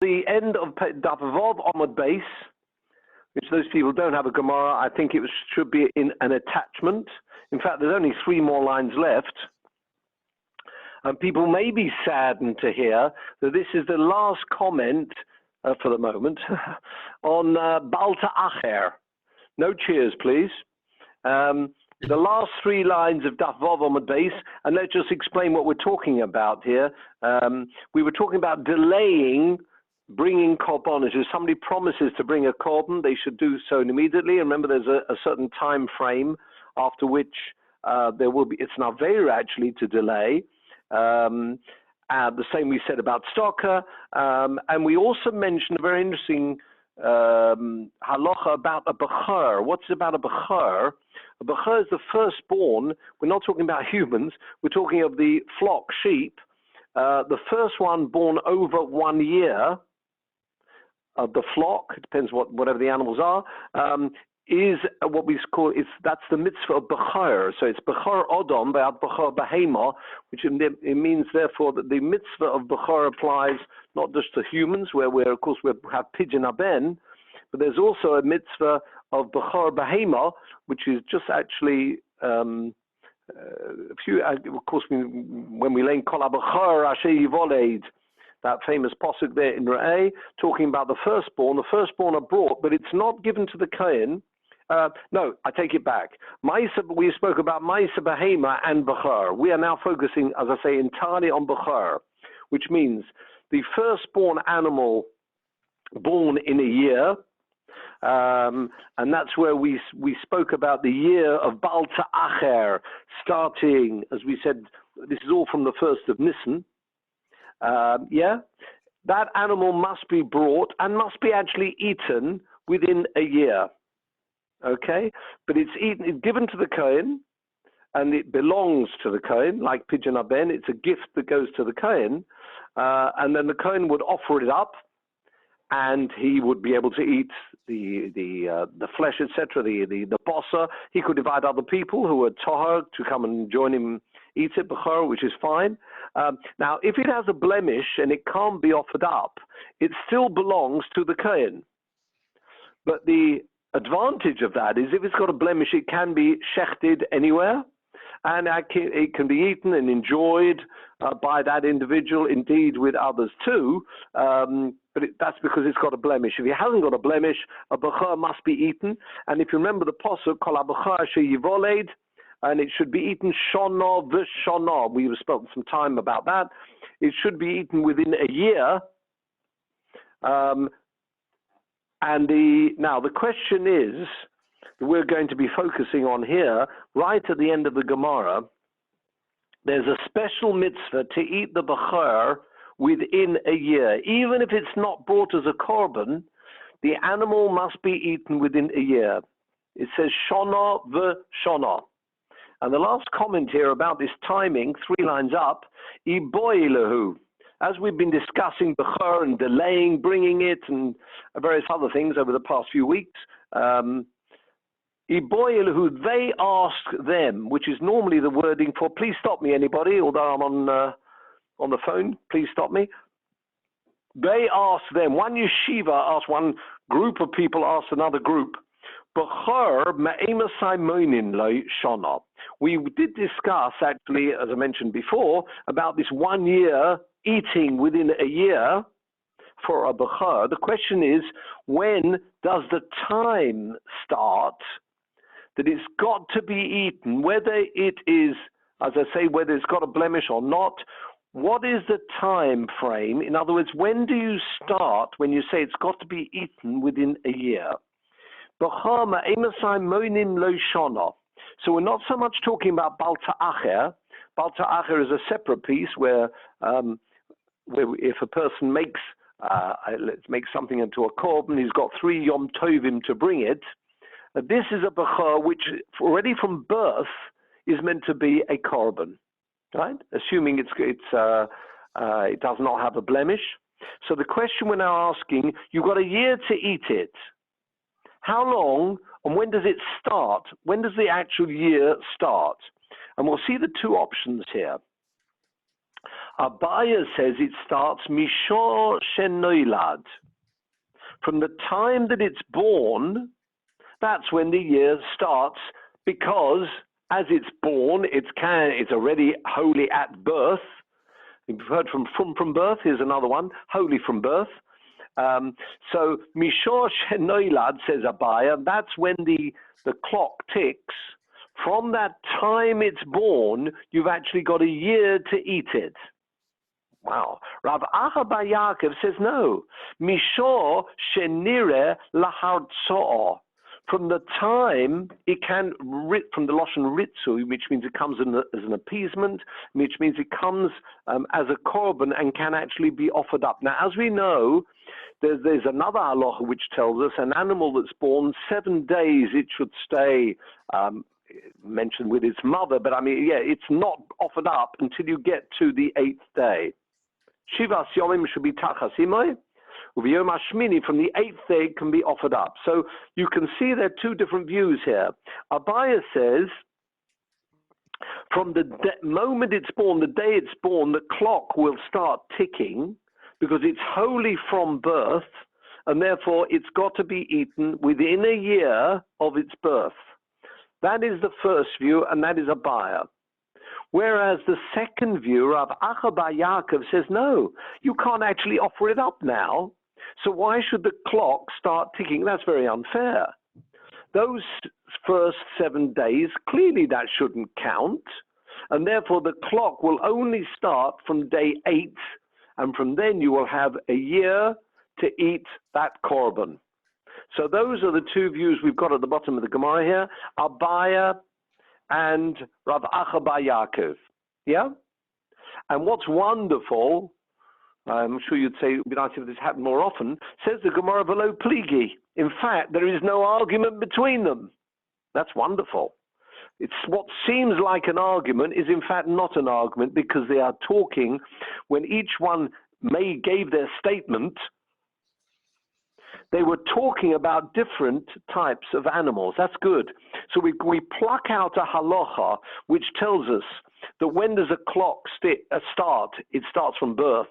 the end of Daf Vav Amud Beis, which those people don't have a Gemara. I think should be in an attachment. In fact, there's only 3 more lines left. And people may be saddened to hear that this is the last comment for the moment on Balta Acher. No cheers, please. The last 3 lines of Daf Vav Amud Beis, and let's just explain what we're talking about here. We were talking about delaying bringing korban. If somebody promises to bring a korban, they should do so immediately. And remember, there's a certain time frame after which there will be. It's an avera actually to delay. The same we said about stocker, and we also mentioned a very interesting halacha about a bechor. What's about a bechor? A bechor is the firstborn. We're not talking about humans. We're talking of the flock, sheep. The first one born over 1 year of the flock. It depends whatever the animals are. Is what we call that's the mitzvah of bechor. So it's bechor odom be'ad bechor behema, which it means therefore that the mitzvah of bechor applies not just to humans, where we have pidyon aben, but there's also a mitzvah of bechor behema, which is just actually when we learn kol bechor asher yivoled, that famous posuk there in Re'eh, talking about the firstborn. The firstborn are brought, but it's not given to the kohen. No, I take it back. We spoke about Maisa Behema and Bechor. We are now focusing, as I say, entirely on Bechor, which means the firstborn animal born in a year, and that's where we spoke about the year of Balta Acher, starting, as we said, this is all from the 1st of Nisan. That animal must be brought and must be actually eaten within a year. Okay, but it's given to the kohen, and it belongs to the kohen, like pidyon aben. It's a gift that goes to the kohen, and then the kohen would offer it up, and he would be able to eat the flesh, etc. The bossa. He could invite other people who are tahor to come and join him eat it, bechor, which is fine. Now, if it has a blemish and it can't be offered up, it still belongs to the kohen. But the advantage of that is if it's got a blemish, it can be shechted anywhere, and it can be eaten and enjoyed by that individual, indeed with others too, but that's because it's got a blemish. If it hasn't got a blemish, a bechor must be eaten, and if you remember the posuk, kol bechor asher yivoled, and it should be eaten shana v'shana. We've spoken some time about that. It should be eaten within a year. Now the question is, we're going to be focusing on here, right at the end of the Gemara, there's a special mitzvah to eat the bechor within a year. Even if it's not brought as a korban, the animal must be eaten within a year. It says shana v'shana. And the last comment here about this timing, 3 lines up, iboilehu. As we've been discussing bechor and delaying bringing it and various other things over the past few weeks, iboilehu, they ask them, which is normally the wording for, please stop me anybody, although I'm on the phone, please stop me. They ask them, one yeshiva asked, one group of people asked another group, bechor me'emasai moinin lo shana. We did discuss, actually, as I mentioned before, about this 1 year eating within a year for a bechor. The question is, when does the time start that it's got to be eaten, whether it is, as I say, whether it's got a blemish or not? What is the time frame? In other words, when do you start when you say it's got to be eaten within a year? Bechor me'emasai moinin lo shana. So we're not so much talking about Balta Acher. Balta Acher is a separate piece where if a person makes something into a korban, he's got 3 Yom Tovim to bring it. This is a bechor which already from birth is meant to be a korban, right? Assuming it does not have a blemish. So the question we're now asking, you've got a year to eat it. How long and when does it start? When does the actual year start? And we'll see the 2 options here. Abaya says it starts Mishor Shenoilad. From the time that it's born, that's when the year starts, because as it's born, it's already holy at birth. You've heard from birth. Here's another one, holy from birth. So Mishor Shenoilad, says Abaya, that's when the clock ticks. From that time it's born, you've actually got a year to eat it. Wow. Rav Acha bar Yaakov says no. Mishor Shenire Lahartzo'o. From the time it can, from the Lashon Ritzu, which means it comes as an appeasement, which means it comes as a korban and can actually be offered up. Now, as we know, there's another halacha which tells us an animal that's born 7 days, it should stay mentioned with its mother, but I mean, yeah, it's not offered up until you get to the 8th day. Shivas Yomim should be Tachas Imoi. Uviyom Hashmini, from the 8th day, it can be offered up. So you can see there are two different views here. Abaya says, from the moment it's born, the day it's born, the clock will start ticking because it's holy from birth, and therefore it's got to be eaten within a year of its birth. That is the first view, and that is Abaya. Whereas the second view, Rav Acha bar Yaakov, says, no, you can't actually offer it up now. So why should the clock start ticking? That's very unfair. Those first 7 days, clearly that shouldn't count. And therefore the clock will only start from day 8. And from then you will have a year to eat that korban. So those are the two views we've got at the bottom of the Gemara here. Abaya and Rav Acha bar Yaakov. Yeah? And what's wonderful, I'm sure you'd say it would be nice if this happened more often, says the Gemara below Pligi. In fact, there is no argument between them. That's wonderful. It's what seems like an argument is in fact not an argument, because they are talking, when each one gave their statement, they were talking about different types of animals. That's good. So we pluck out a halacha which tells us that when does a clock start? It starts from birth.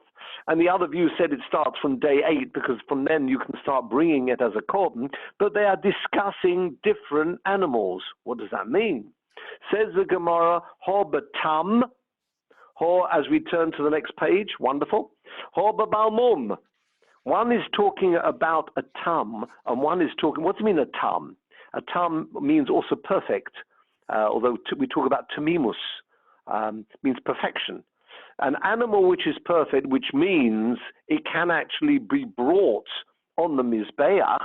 And the other view said it starts from day 8, because from then you can start bringing it as a korban. But they are discussing different animals. What does that mean? Says the Gemara, ho betam, ho, as we turn to the next page, wonderful, ho bebalmum. One is talking about a tam, and one is talking, what do you mean a tam? A tam means also perfect, although we talk about tamimus, means perfection. An animal which is perfect, which means it can actually be brought on the Mizbeach.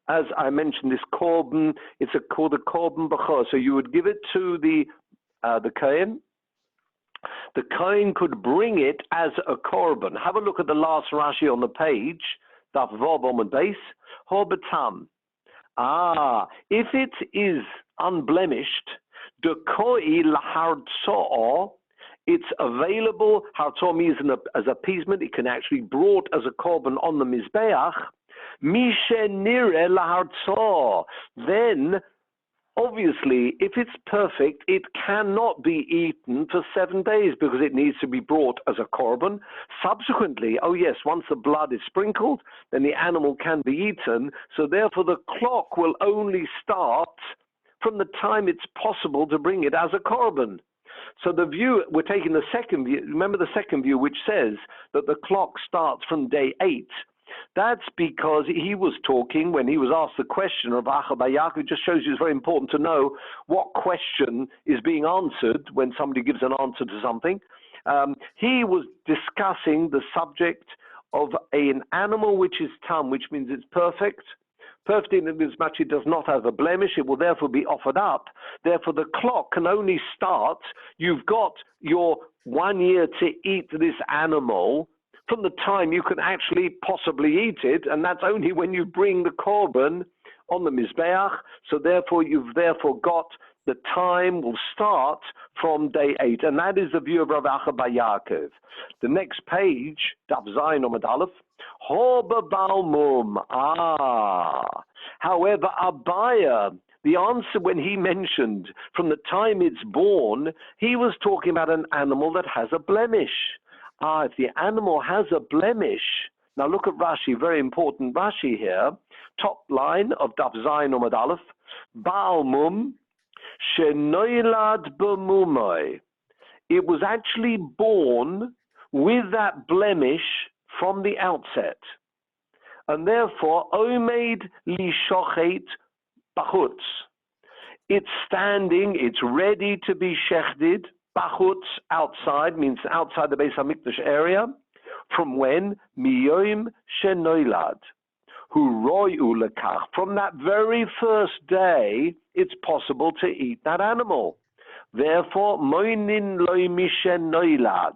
As I mentioned, this korban, it's called a korban b'chor. So you would give it to the kohen. The kohen could bring it as a korban. Have a look at the last Rashi on the page, Daf Vav Amud Beis, ho betam. If it is unblemished, dekoi lahartzo'o, it's available. Hartzo means as appeasement. It can actually be brought as a korban on the Mizbeach. Mishe nire lahartzo. Then, obviously, if it's perfect, it cannot be eaten for 7 days because it needs to be brought as a korban. Subsequently, oh yes, once the blood is sprinkled, then the animal can be eaten. So therefore, the clock will only start from the time it's possible to bring it as a korban. So the view, we're taking the second view, remember the second view, which says that the clock starts from day 8. That's because he was talking, when he was asked the question of Acha bar Yaakov, it just shows you it's very important to know what question is being answered when somebody gives an answer to something. He was discussing the subject of an animal which is tam, which means it's perfect. Perfect in as much it does not have a blemish, it will therefore be offered up. Therefore, the clock can only start. You've got your 1 year to eat this animal from the time you can actually possibly eat it, and that's only when you bring the korban on the Mizbeach. So therefore, you've therefore got the time will start from day 8, and that is the view of Rav Acha bar Yaakov. The next page, Daf Zayin Amud Aleph, ho bebalmum. However, Abaya, the answer when he mentioned from the time it's born, he was talking about an animal that has a blemish. if the animal has a blemish, now look at Rashi, very important Rashi here, top line of Daf Zayin Omad Aleph, Baal Mum, Shenoilad B'mumoi. It was actually born with that blemish from the outset. And therefore, Omeid Li Shochet Bachutz. It's standing, it's ready to be shechted. Bachutz, outside, means outside the Beis HaMikdash area. From when? Miyoim Shenoilad. Hu royu lekach. From that very first day, it's possible to eat that animal. Therefore, moinin loy mishen noilad.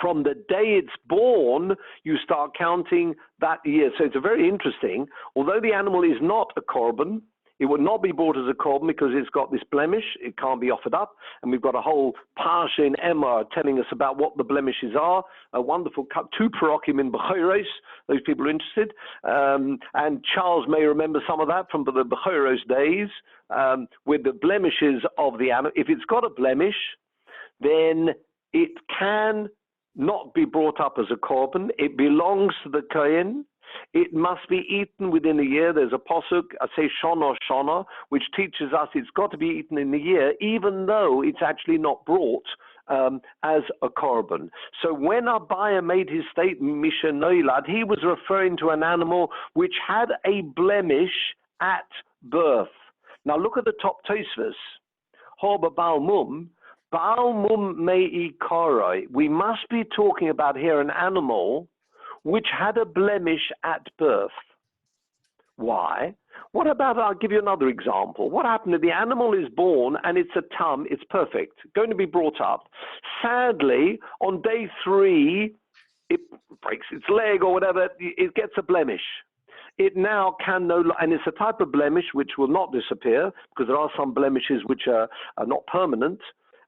From the day it's born, you start counting that year. So it's very interesting. Although the animal is not a korban, it would not be brought as a korban because it's got this blemish. It can't be offered up. And we've got a whole parsha in Emma telling us about what the blemishes are. A wonderful cut, 2 parokim in Bechoros, those people are interested. And Charles may remember some of that from the Bechoros days, with the blemishes of the animal. If it's got a blemish, then it can not be brought up as a korban. It belongs to the kohen. It must be eaten within a year. There's a posuk, I say shona, which teaches us it's got to be eaten in a year, even though it's actually not brought as a korban. So when Abaya made his statement, Misha Noilad, he was referring to an animal which had a blemish at birth. Now look at the top Tosfos. Hoba Balmum. Balmum mei koroi. We must be talking about here an animal which had a blemish at birth. Why? What about, I'll give you another example. What happened if the animal is born and it's a tum, it's perfect, going to be brought up. Sadly, on day 3, it breaks its leg or whatever, it gets a blemish. It now can no longer, and it's a type of blemish which will not disappear, because there are some blemishes which are not permanent.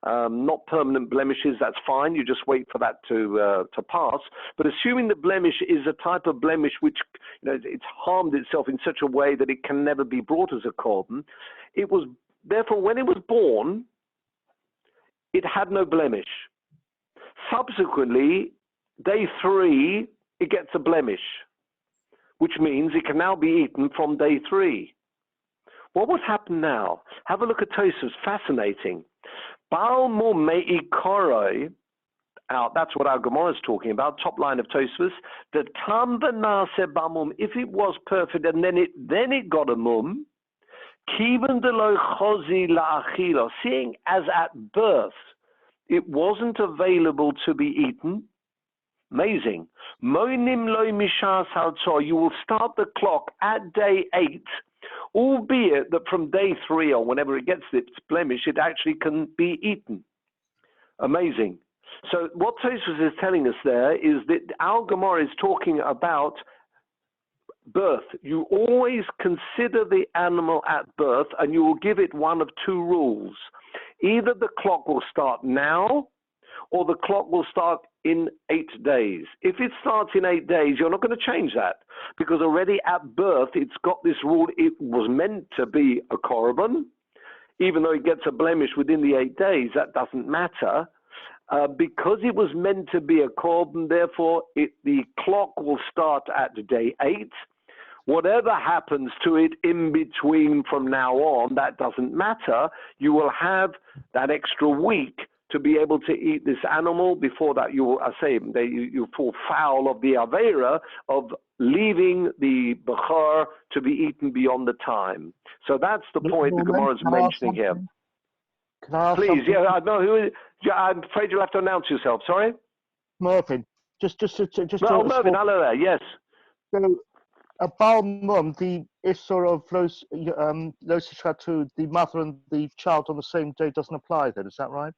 Not permanent blemishes, that's fine. You just wait for that to pass. But assuming the blemish is a type of blemish which, it's harmed itself in such a way that it can never be brought as a korban, it was therefore when it was born, it had no blemish. Subsequently, day 3, it gets a blemish, which means it can now be eaten from day 3. What would happen now? Have a look at Tosfos. Fascinating. Baal mum mei koroi, that's what our Gemara is talking about, top line of Tosfos, the tam v'naseh b'mum, if it was perfect and then it got a mum, kiven delo chozi la'achilo, seeing as at birth it wasn't available to be eaten. Amazing. Moinim loy mishas haltzor, you will start the clock at day 8, albeit that from day 3 or whenever it gets its blemish, it actually can be eaten. Amazing. So what Tosfos is telling us there is that our Gemara is talking about birth. You always consider the animal at birth and you will give it one of 2 rules. Either the clock will start now or the clock will start in 8 days. If it starts in 8 days, you're not going to change that because already at birth, it's got this rule. It was meant to be a korban. Even though it gets a blemish within the 8 days, that doesn't matter. Because it was meant to be a korban, therefore, the clock will start at day 8. Whatever happens to it in between from now on, that doesn't matter. You will have that extra week to be able to eat this animal. Before that, you fall foul of the Aveira of leaving the Bechor to be eaten beyond the time. So that's the point the Gemara is mentioning here. Can I ask Please, something? yeah, no, who is, I'm afraid you'll have to announce yourself, sorry? Mervyn, just Mervyn, hello there, yes. So, a Baal Mum, the Isser of Los Shatu, the mother and the child on the same day doesn't apply then, is that right?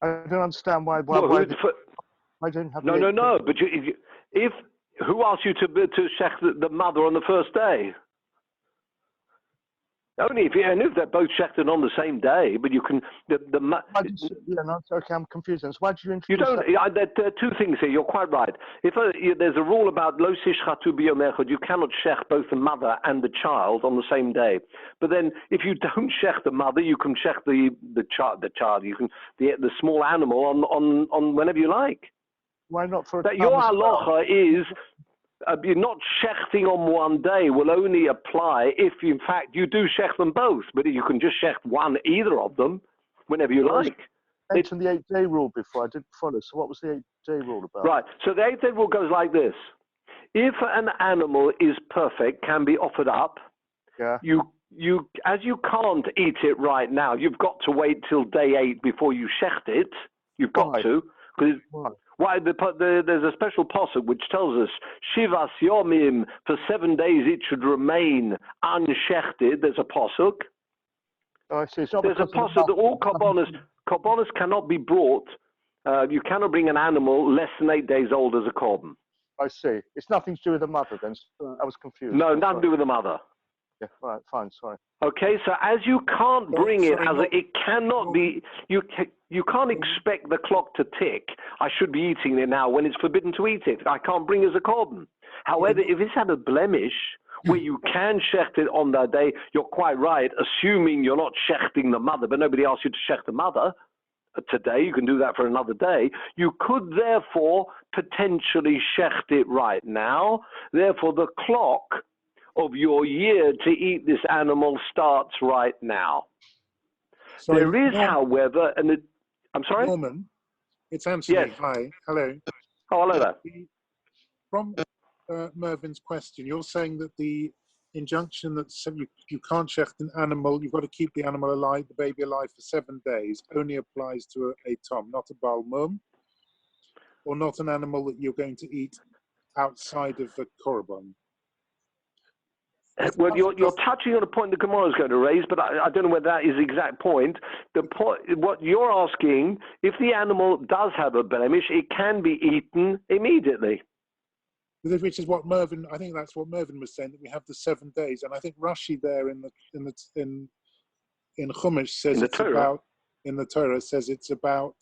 I don't understand why I don't have No, but who asked you to shech the mother on the first day? Only if they're both shechted on the same day, but you can okay, I'm confused. So why did you introduce? You don't. There are two things here. You're quite right. If there's a rule about lo tishchatu b'yom echad, you cannot shech both the mother and the child on the same day. But then, if you don't shech the mother, you can shech the child. You can the small animal on whenever you like. Why not for that? Your halacha is. You're not shechting on one day will only apply if, in fact, you do shech them both. But you can just shech either of them, whenever you like. I mentioned the 8-day rule before. I didn't follow. So what was the 8-day rule about? Right. So the 8-day rule goes like this: if an animal is perfect, can be offered up. Yeah. As you can't eat it right now, you've got to wait till day 8 before you shecht it. You've got to, because why? There's a special pasuk which tells us Shivas Yomim, for 7 days it should remain unshechted. There's a pasuk. Oh, I see. There's a pasuk that all korbanos cannot be brought. You cannot bring an animal less than 8 days old as a korban. I see. It's nothing to do with the mother then. I was confused. No, nothing to do with the mother. Yeah, right, fine, sorry. Okay, so as you can't bring it cannot be, you can't expect the clock to tick. I should be eating it now when it's forbidden to eat it. I can't bring it as a korban. However, if it's had a blemish where you can shecht it on that day, you're quite right, assuming you're not shechting the mother, but nobody asked you to shecht the mother today. You can do that for another day. You could therefore potentially shecht it right now. Therefore, the clock of your year to eat this animal starts right now. Sorry, there is, however, I'm sorry? Norman, it's Anthony. Yes. Hi, hello. Oh, hello there. From Mervin's question, you're saying that the injunction that you can't shecht an animal, you've got to keep the animal alive, the baby alive for 7 days, only applies to a tom, not a bal mum, or not an animal that you're going to eat outside of the korban. Well, you're touching on a point the Gemara is going to raise, but I don't know whether that is the exact point. The point, what you're asking, if the animal does have a blemish, it can be eaten immediately. Which is what Mervin, I think that's what Mervin was saying, that we have the 7 days, and I think Rashi there in Chumash says it's about, in the Torah says it's about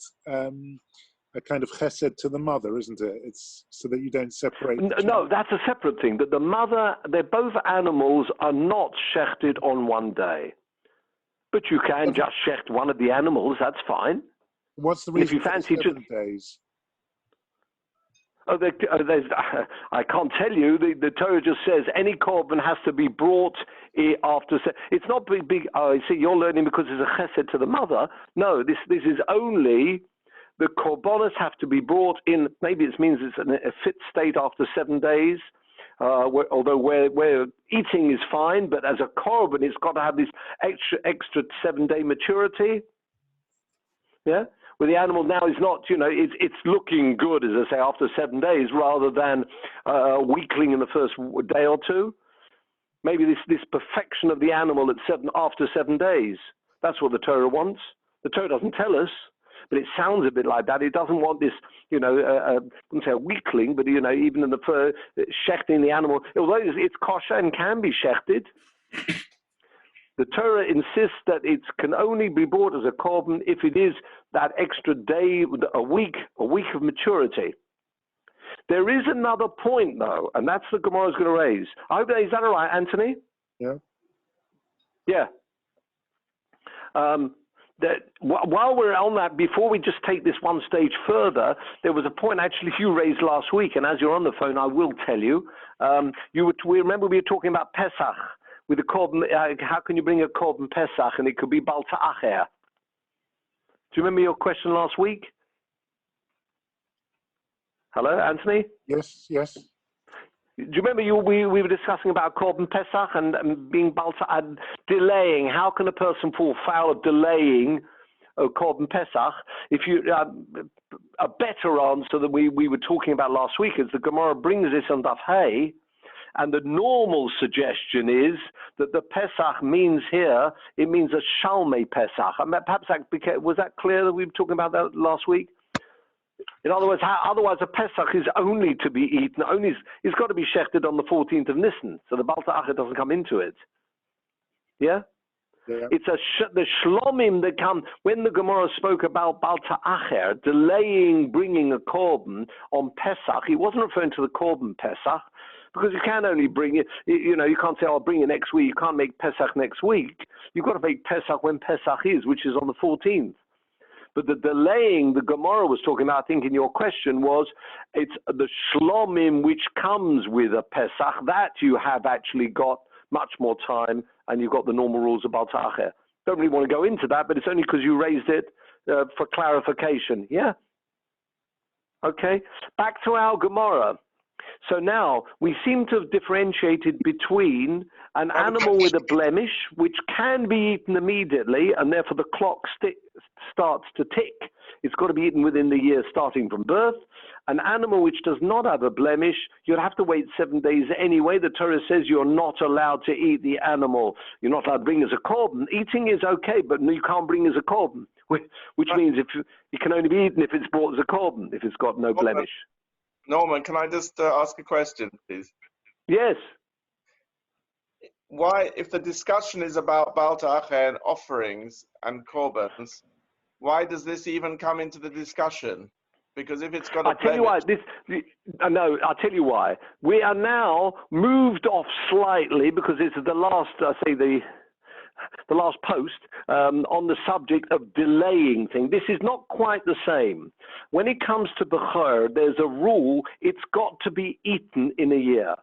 a kind of chesed to the mother, isn't it? It's so that you don't separate. No, that's a separate thing. That the mother, both animals are not shechted on one day, but you can just shecht one of the animals. That's fine. What's the reason? If you fancy 7 days. Oh, I can't tell you. The Torah just says any korban has to be brought after. It's not big. Oh, see, you're learning because it's a chesed to the mother. No, this is only. The korbanos have to be brought in, maybe it means it's in a fit state after 7 days, although where eating is fine, but as a korban, it's got to have this extra 7-day maturity. Yeah? Where the animal now is not, it's looking good, as I say, after 7 days, rather than weakling in the first day or two. Maybe this perfection of the animal after 7 days. That's what the Torah wants. The Torah doesn't tell us. But it sounds a bit like that. It doesn't want this, I wouldn't say a weakling, but, even in the shechting the animal, although it's kosher and can be shechted, the Torah insists that it can only be brought as a korban if it is that extra day, a week of maturity. There is another point, though, and that's the Gemara is going to raise. Is that all right, Anthony? Yeah. Yeah. That while we're on that, before we just take this one stage further, there was a point actually you raised last week, and as you're on the phone, I will tell you. We remember we were talking about Pesach with the korban. How can you bring a korban Pesach, and it could be Bal Ta'acher? Do you remember your question last week? Hello, Anthony? Yes. Do you remember we were discussing about Korban Pesach and being Balta and delaying? How can a person fall foul of delaying Korban Pesach? If you a better answer that we were talking about last week is the Gemara brings this on Daf Hey, and the normal suggestion is that the Pesach means here, it means a Shalmei Pesach. Perhaps was that clear that we were talking about that last week? In other words, otherwise a Pesach is only to be eaten, it's got to be shechted on the 14th of Nisan, so the Bal Ta'acher doesn't come into it. Yeah? Yeah. It's the shlomim that come, when the Gemara spoke about Balta Acher, delaying bringing a korban on Pesach, he wasn't referring to the korban Pesach, because you can only bring it, you can't say, I'll bring it next week. You can't make Pesach next week. You've got to make Pesach when Pesach is, which is on the 14th. But the delaying the Gemara was talking about, I think in your question, was it's the shlomim which comes with a Pesach, that you have actually got much more time, and you've got the normal rules about Acher. Don't really want to go into that, but it's only because you raised it for clarification. Yeah? Okay. Back to our Gemara. So now we seem to have differentiated between an animal with a blemish, which can be eaten immediately, and therefore the clock starts to tick. It's got to be eaten within the year starting from birth. An animal which does not have a blemish, you'd have to wait 7 days anyway. The Torah says you're not allowed to eat the animal. You're not allowed to bring as a korban. Eating is okay, but you can't bring as a korban, which means if it can only be eaten if it's brought as a korban, if it's got no blemish. Norman, can I just ask a question, please? Yes. Why, if the discussion is about Balta Acher and offerings and korbans, why does this even come into the discussion? Because if it's got a I'll tell you why. I'll tell you why. We are now moved off slightly because it's the last, the last post on the subject of delaying things. This is not quite the same. When it comes to Bechor, there's a rule, it's got to be eaten in a year.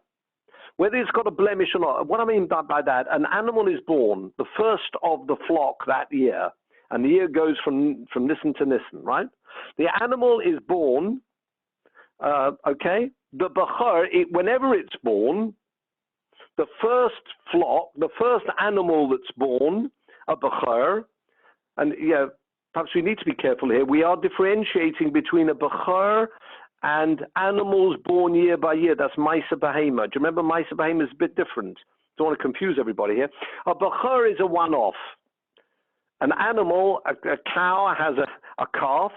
Whether it's got a blemish or not, what I mean by that, an animal is born, the first of the flock that year, and the year goes from Nisan to Nisan, right? The animal is born, okay? The Bechor, whenever it's born, the first flock, the first animal that's born, a Bechor, and perhaps we need to be careful here. We are differentiating between a Bechor and animals born year by year. That's Maisa Behema. Do you remember Maisa Behema is a bit different? Don't want to confuse everybody here. A Bechor is a one-off. An animal, a cow has a calf.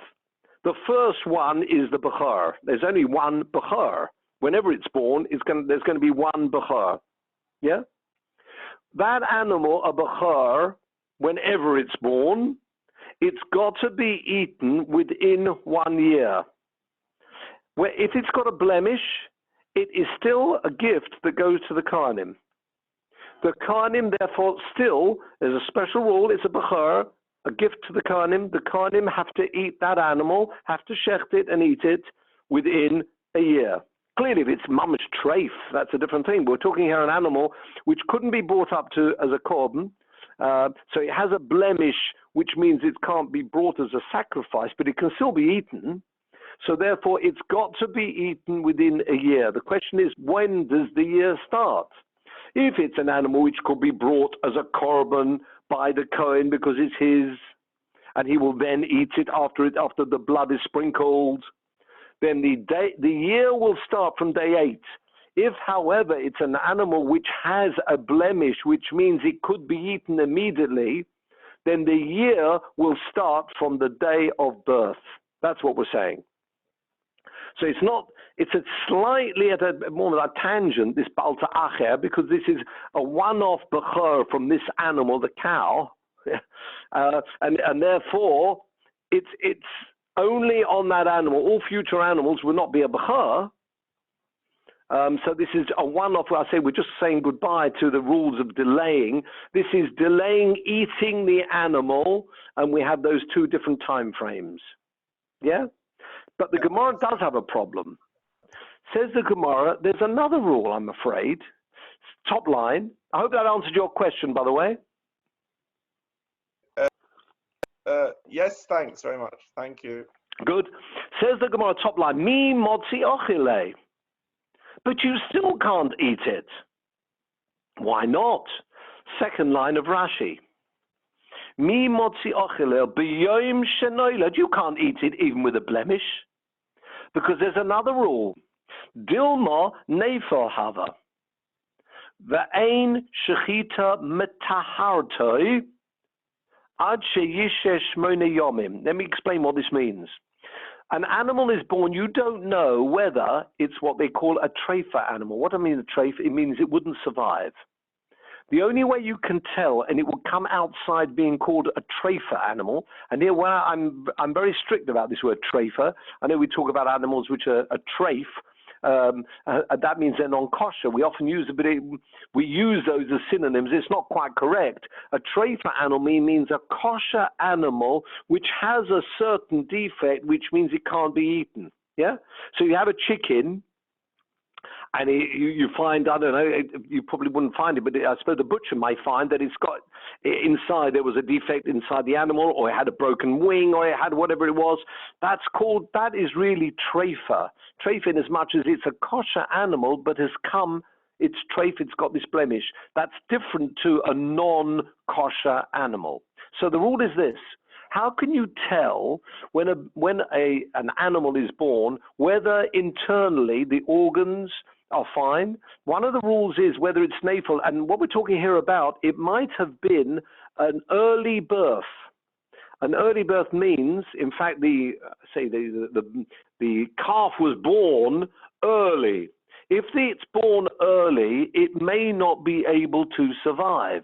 The first one is the Bechor. There's only one Bechor. Whenever it's born, there's going to be one Bechor. Yeah? That animal, a Bechor, whenever it's born, it's got to be eaten within 1 year. If it's got a blemish, it is still a gift that goes to the Kohanim. The Kohanim, therefore, still, there's a special rule, it's a Bechor, a gift to the Kohanim. The Kohanim have to eat that animal, have to shecht it and eat it within a year. Clearly, if it's mamish treif, that's a different thing. We're talking here an animal which couldn't be brought up to as a korban, so it has a blemish, which means it can't be brought as a sacrifice, but it can still be eaten. So therefore, it's got to be eaten within a year. The question is, when does the year start? If it's an animal which could be brought as a korban by the Kohen because it's his, and he will then eat it after the blood is sprinkled, then the year will start from day 8. If, however, it's an animal which has a blemish, which means it could be eaten immediately, then the year will start from the day of birth. That's what we're saying. So it's a slightly at more of a tangent, this Balta Acher, because this is a one-off Bechor from this animal, the cow, and therefore it's only on that animal. All future animals will not be a Bechor. So this is a one-off. I say we're just saying goodbye to the rules of delaying. This is delaying eating the animal, and we have those two different time frames. Yeah? But the Gemara does have a problem. Says the Gemara, there's another rule, I'm afraid. Top line. I hope that answered your question, by the way. Yes, thanks very much. Thank you. Good. Says the Gemara, top line, mi motzi ochile. But you still can't eat it. Why not? Second line of Rashi. Mi motzi ochile b'yoyim shenoilad. You can't eat it even with a blemish. Because there's another rule. Dilma nefel hava. V'ein shechita metahartoi ad sheyishe shmona yomim. Let me explain what this means. An animal is born, you don't know whether it's what they call a treifa animal. What I mean a treif, it means it wouldn't survive. The only way you can tell, and it will come outside being called a treifer animal, and here where I'm very strict about this word treifer. I know we talk about animals which are a treif. That means they're non-kosher. We often use we use those as synonyms. It's not quite correct. A treifer animal means a kosher animal which has a certain defect, which means it can't be eaten. Yeah. So you have a chicken, and you find, I don't know, you probably wouldn't find it, but I suppose the butcher might find that it's got inside, there was a defect inside the animal, or it had a broken wing, or it had whatever it was. That is really treifer. Treifer in as much as it's a kosher animal, but has come, it's treifer, it's got this blemish. That's different to a non-kosher animal. So the rule is this. How can you tell when an animal is born whether internally the organs are fine? One of the rules is whether it's natal, and what we're talking here about, it might have been an early birth. An early birth means, in fact, the calf was born early. If it's born early, it may not be able to survive.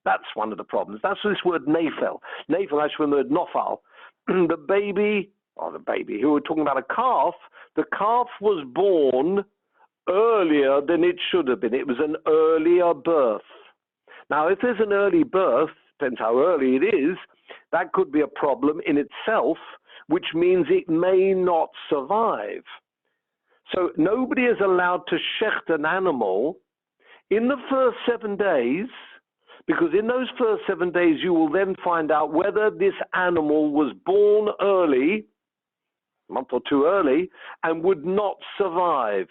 That's one of the problems. That's this word nafel. Nafel, actually from the word nofal. The baby, here we're talking about a calf. The calf was born earlier than it should have been. It was an earlier birth. Now, if there's an early birth, depends how early it is, that could be a problem in itself, which means it may not survive. So nobody is allowed to shecht an animal in the first 7 days, because in those first 7 days, you will then find out whether this animal was born early, a month or two early, and would not survive.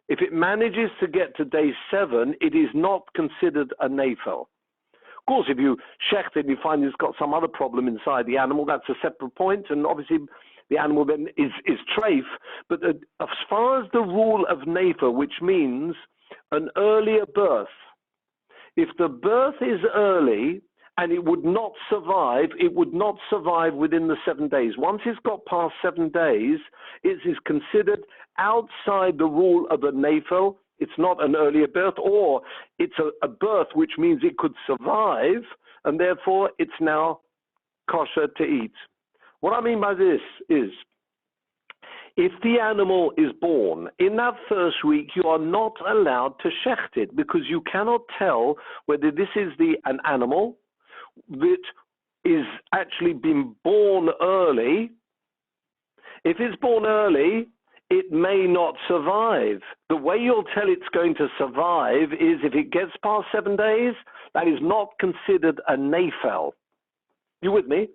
If it manages to get to day 7, it is not considered a nafel. Of course, if you shecht it and you find it's got some other problem inside the animal, that's a separate point, and obviously the animal then is treif. But as far as the rule of nafel, which means an earlier birth, if the birth is early and it would not survive within the 7 days. Once it's got past 7 days, it is considered outside the rule of a nafel. It's not an earlier birth, or it's a birth which means it could survive, and therefore it's now kosher to eat. What I mean by this is, if the animal is born, in that first week, you are not allowed to shecht it, because you cannot tell whether this is an animal that is actually been born early. If it's born early, it may not survive. The way you'll tell it's going to survive is if it gets past 7 days, that is not considered a nafel. You with me?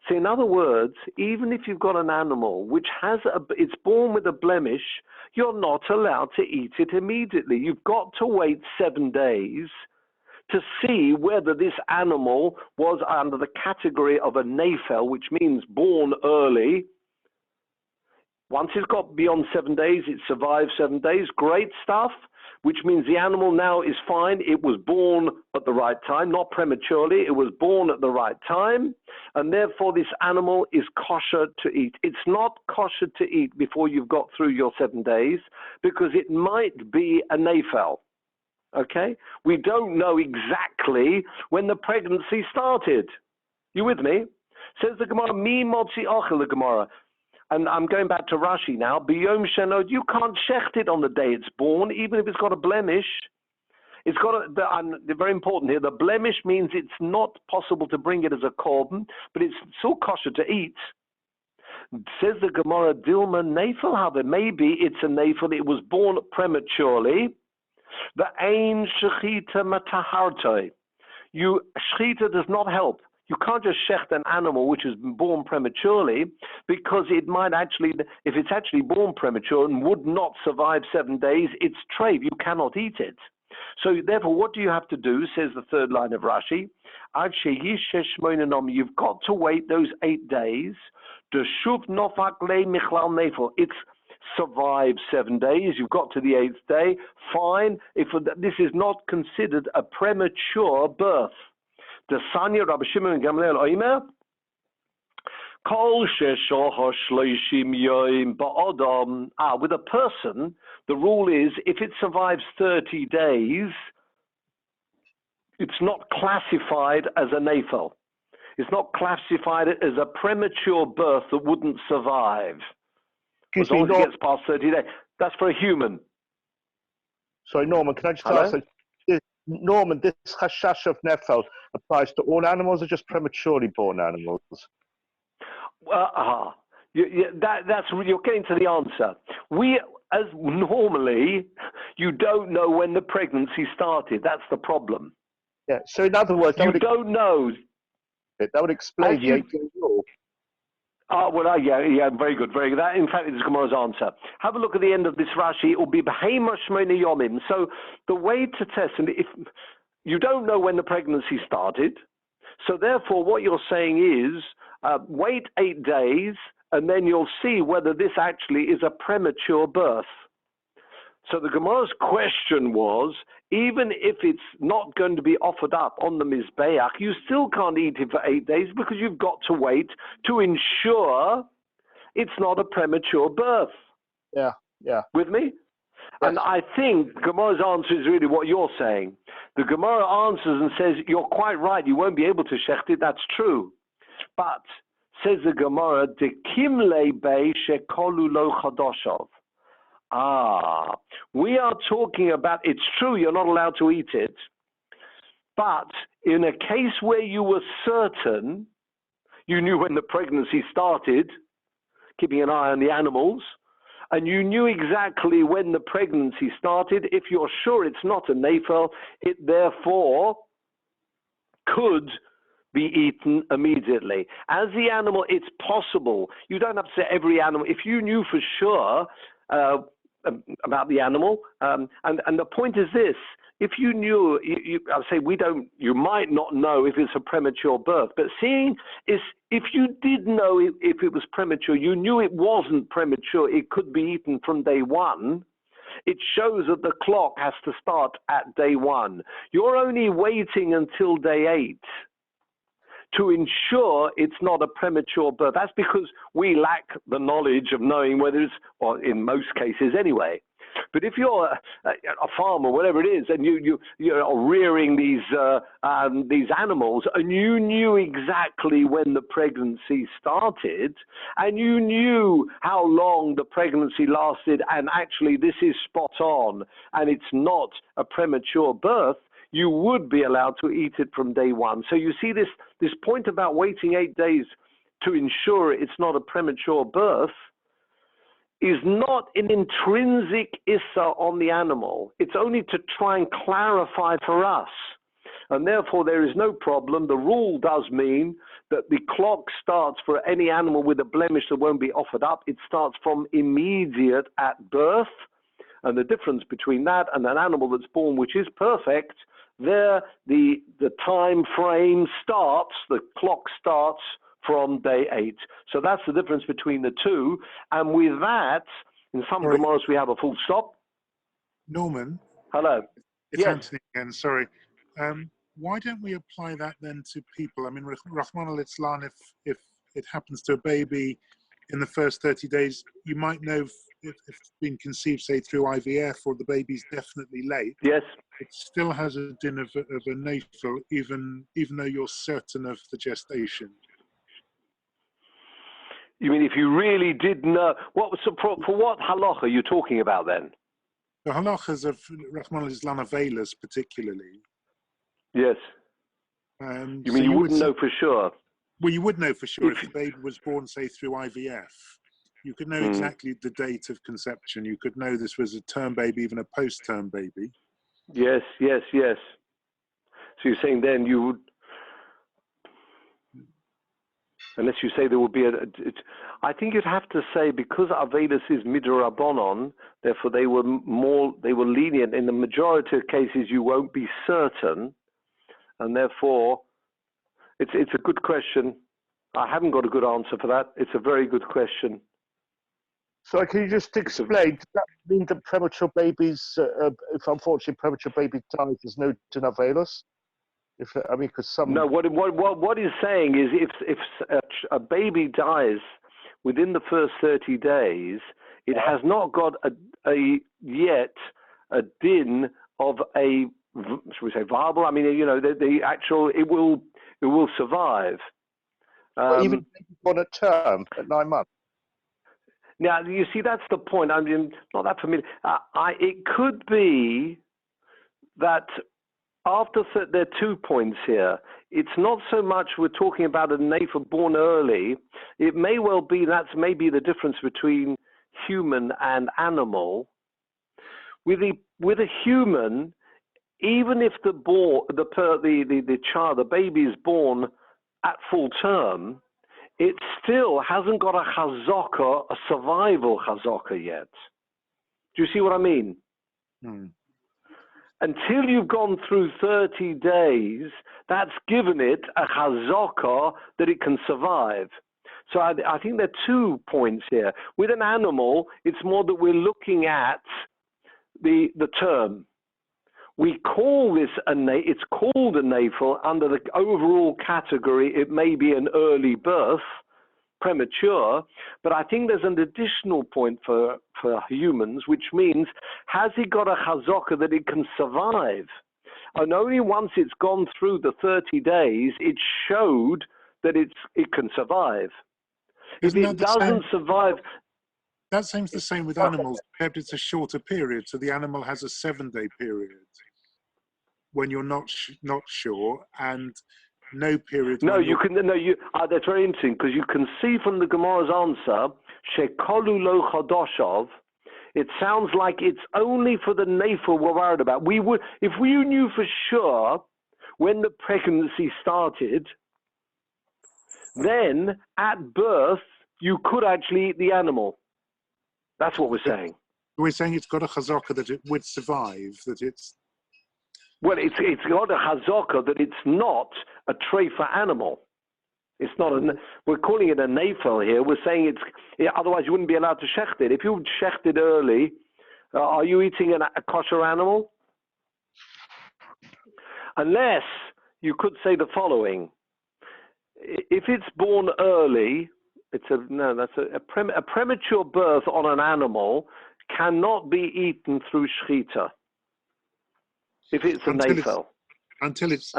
So in other words, even if you've got an animal which it's born with a blemish, you're not allowed to eat it immediately. You've got to wait 7 days to see whether this animal was under the category of a nafel, which means born early. Once it's got beyond 7 days, it survives 7 days, great stuff, which means the animal now is fine. It was born at the right time, not prematurely. It was born at the right time, and therefore this animal is kosher to eat. It's not kosher to eat before you've got through your 7 days, because it might be a nafel. Okay? We don't know exactly when the pregnancy started. You with me? Says the Gemara, mi motzi ochel, the Gemara. And I'm going back to Rashi now. B'yom shenod, you can't shecht it on the day it's born, even if it's got a blemish. It's got very important here. The blemish means it's not possible to bring it as a korban, but it's still kosher to eat. Says the Gemara, Dilma nafel have. Maybe it's a nafel. It was born prematurely. The ein shechita matahartoi. Shechita does not help. You can't just shecht an animal which is born prematurely, because it might actually, if it's actually born premature and would not survive 7 days, it's treif. You cannot eat it. So therefore, what do you have to do, says the third line of Rashi? You've got to wait those 8 days. It's survived 7 days. You've got to the 8th day. Fine. If this is not considered a premature birth. The Sanya Rabbi Shimon Gamliel Oimer, Kol sheshoha shloishim yoim ba'odam. With a person, the rule is if it survives 30 days, It's not classified as a nafel. It's not classified as a premature birth that wouldn't survive. Excuse As long me, as it gets past 30 days. That's for a human. Sorry, Norman, can I just Hello? ask, Norman, this hashash of nefel applies to all animals or just prematurely born animals? You're getting to the answer. As normally, you don't know when the pregnancy started. That's the problem. Yeah, so in other words, You don't know. that would explain the 8-day rule. Yeah, very good, very good. That, in fact, is Gemara's answer. Have a look at the end of this Rashi. It will be Behema Shmona Yomim. So the way to test, and if you don't know when the pregnancy started, so therefore what you're saying is wait 8 days, and then you'll see whether this actually is a premature birth. So the Gemara's question was, even if it's not going to be offered up on the Mizbeach, you still can't eat it for 8 days because you've got to wait to ensure it's not a premature birth. Yeah. With me? Yes. And I think Gemara's answer is really what you're saying. The Gemara answers and says, you're quite right, you won't be able to shecht it, that's true. But, says the Gemara, de kimle bei shekolu lo chadoshov. We are talking about, it's true, you're not allowed to eat it, but in a case where you were certain, you knew when the pregnancy started, keeping an eye on the animals, and you knew exactly when the pregnancy started, if you're sure it's not a nafel, it therefore could be eaten immediately. As the animal, it's possible. You don't have to say every animal. If you knew for sure about the animal, and the point is this: if you knew, I'll say you might not know if it's a premature birth, but seeing is if you did know if it was premature, you knew it wasn't premature, it could be eaten from day one. It shows that the clock has to start at day one. You're only waiting until day 8 to ensure it's not a premature birth. That's because we lack the knowledge of knowing whether it's, or in most cases anyway. But if you're a farmer, whatever it is, and you're rearing these animals, and you knew exactly when the pregnancy started, and you knew how long the pregnancy lasted, and actually this is spot on, and it's not a premature birth, you would be allowed to eat it from day one. So you see this point about waiting 8 days to ensure it's not a premature birth is not an intrinsic issa on the animal. It's only to try and clarify for us. And therefore there is no problem. The rule does mean that the clock starts for any animal with a blemish that won't be offered up. It starts from immediate at birth. And the difference between that and an animal that's born which is perfect, there the time frame starts, the clock starts from day 8. So that's the difference between the two. And with that, in some Gemaras we have a full stop. Norman? Hello. It's Yes. Anthony again, sorry. Why don't we apply that then to people? I mean, Rahman al-Islam, if it happens to a baby in the first 30 days, you might know if it's been conceived, say, through IVF, or the baby's definitely late. Yes. It still has a din of a nafel, even though you're certain of the gestation. You mean if you really did know, for what halacha are you talking about then? The halachas of Rahman al-Islam Avelas particularly. Yes. You mean you wouldn't know for sure? Well, you would know for sure if the baby was born, say, through IVF. You could know exactly the date of conception. You could know this was a term baby, even a post-term baby. Yes. So you're saying then you would, unless you say there would be I think you'd have to say because Avelis is midrabanon, therefore they were lenient. In the majority of cases, you won't be certain, and therefore, it's a good question. I haven't got a good answer for that. It's a very good question. So can you just explain, does that mean that premature babies, if unfortunately premature baby dies, there's no Avelis? Because some... No, what he's saying is if a baby dies within the first 30 days, it has not got yet a din of a should we say, viable? I mean, the actual, it will survive. But even on a term at 9 months. Now, you see, that's the point. I mean, not that familiar. It could be that after there are 2 points here. It's not so much we're talking about a nafer born early. It may well be that's maybe the difference between human and animal. With a human, even if the child, the baby is born at full term, it still hasn't got a chazaka, a survival chazaka yet. Do you see what I mean? Until you've gone through 30 days, that's given it a chazaka that it can survive. So I think there are 2 points here. With an animal, it's more that we're looking at the term. We call this it's called a nafel under the overall category. It may be an early birth, premature, but I think there's an additional point for humans, which means, has he got a chazaka that it can survive? And only once it's gone through the 30 days, it showed that it can survive. If it doesn't survive... That seems the same with animals, except it's a shorter period. So the animal has a 7-day period when you're not sure, and no period. No, you can. No, you. That's very interesting because you can see from the Gemara's answer, "Shekolu lo chadoshov." It sounds like it's only for the nafel we're worried about. We would, if we knew for sure when the pregnancy started, then at birth you could actually eat the animal. That's what we're saying. We're saying it's got a chazaka that it would survive. That it's. Well, it's got a chazaka that it's not a treifa animal. It's not we're calling it a nafel here. We're saying otherwise you wouldn't be allowed to shecht it. If you shecht it early, are you eating a kosher animal? Unless you could say the following. If it's born early, a premature birth on an animal cannot be eaten through shechita. If it's a nafel. Until it's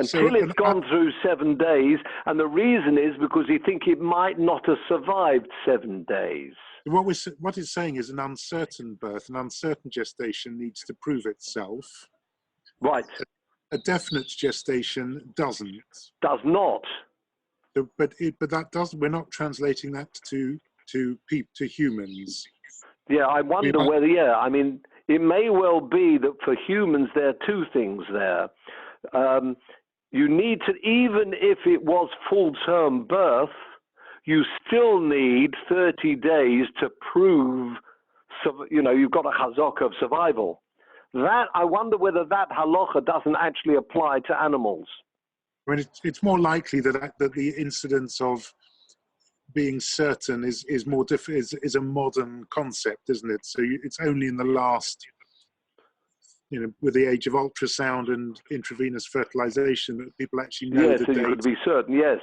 gone through 7 days, and the reason is because you think it might not have survived 7 days. What it's saying is an uncertain birth, an uncertain gestation needs to prove itself. Right. A definite gestation doesn't. Does not. But that doesn't. We're not translating that to humans. Yeah, I wonder whether. Yeah, I mean, it may well be that for humans there are 2 things there. You need to, even if it was full-term birth, you still need 30 days to prove, you've got a chazaka of survival. That, I wonder whether that halacha doesn't actually apply to animals. I mean, it's more likely that the incidence of being certain is more is a modern concept, isn't it? So it's only in the last, with the age of ultrasound and intravenous fertilization that people actually know the date. Yes, you could be certain. Yes.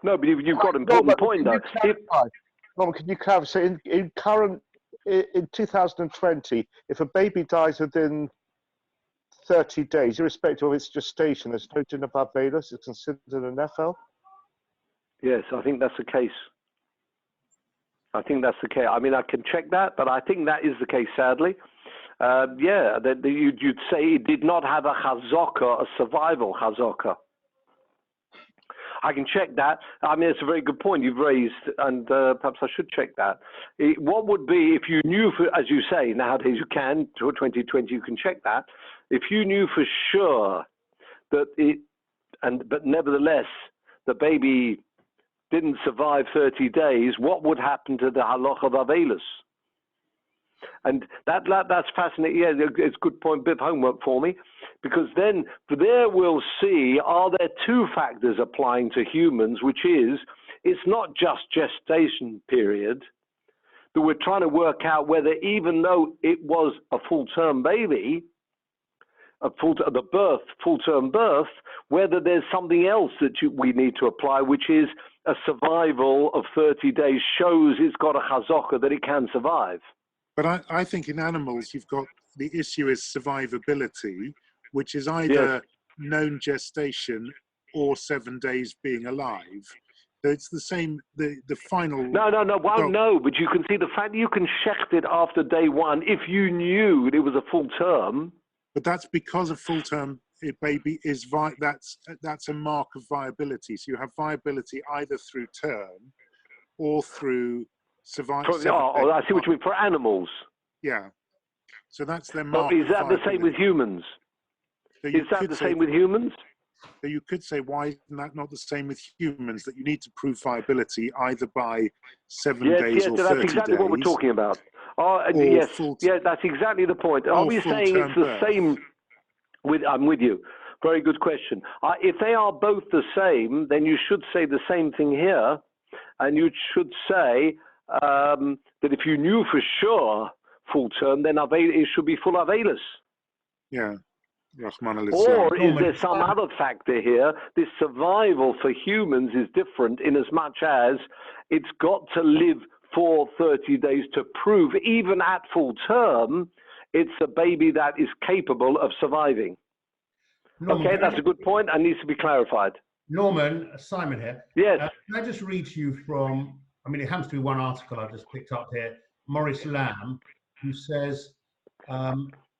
No, but you've got an important point, though. Robert, can you clarify? So in 2020, if a baby dies within 30 days, irrespective of its gestation, there's no din of Barbados, it's considered a nefel? Yes, I think that's the case. I mean, I can check that, but I think that is the case, sadly. You'd say it did not have a chazaka, a survival chazaka. I can check that. I mean, it's a very good point you've raised, and perhaps I should check that. What would be, if you knew, as you say, nowadays you can, to 2020 you can check that. If you knew for sure that but nevertheless, the baby didn't survive 30 days, what would happen to the halacha of Avelus? And that's fascinating. Yeah, it's a good point, bit of homework for me, because then there we'll see, are there 2 factors applying to humans, which is, it's not just gestation period, but we're trying to work out whether, even though it was a full-term baby, full-term birth, whether there's something else that we need to apply, which is a survival of 30 days shows it's got a chazaka that it can survive. But I think in animals, you've got the issue is survivability, which is either known gestation or 7 days being alive. So it's the same. The final. No. But you can see the fact that you can shecht it after day one if you knew it was a full term. But that's because a full term baby is that's a mark of viability. So you have viability either through term or through survival. I see what you mean for animals. Yeah. So that's their mark. But is that the same with humans? So is that the same with humans? So you could say, why isn't that not the same with humans? That you need to prove viability either by 7 days or 30 days. Yes, that's exactly what we're talking about. That's exactly the point. Are we saying it's the same? I'm with you. Very good question. If they are both the same, then you should say the same thing here, and you should say that if you knew for sure full term, then it should be full avelus. Yeah. Or is there some other factor here? This survival for humans is different in as much as it's got to live for 30 days to prove, even at full term, it's a baby that is capable of surviving. Norman, okay, that's a good point and needs to be clarified. Norman, Simon here. Yes. Can I just read to you from, it happens to be one article I've just picked up here, Maurice Lamb, who says,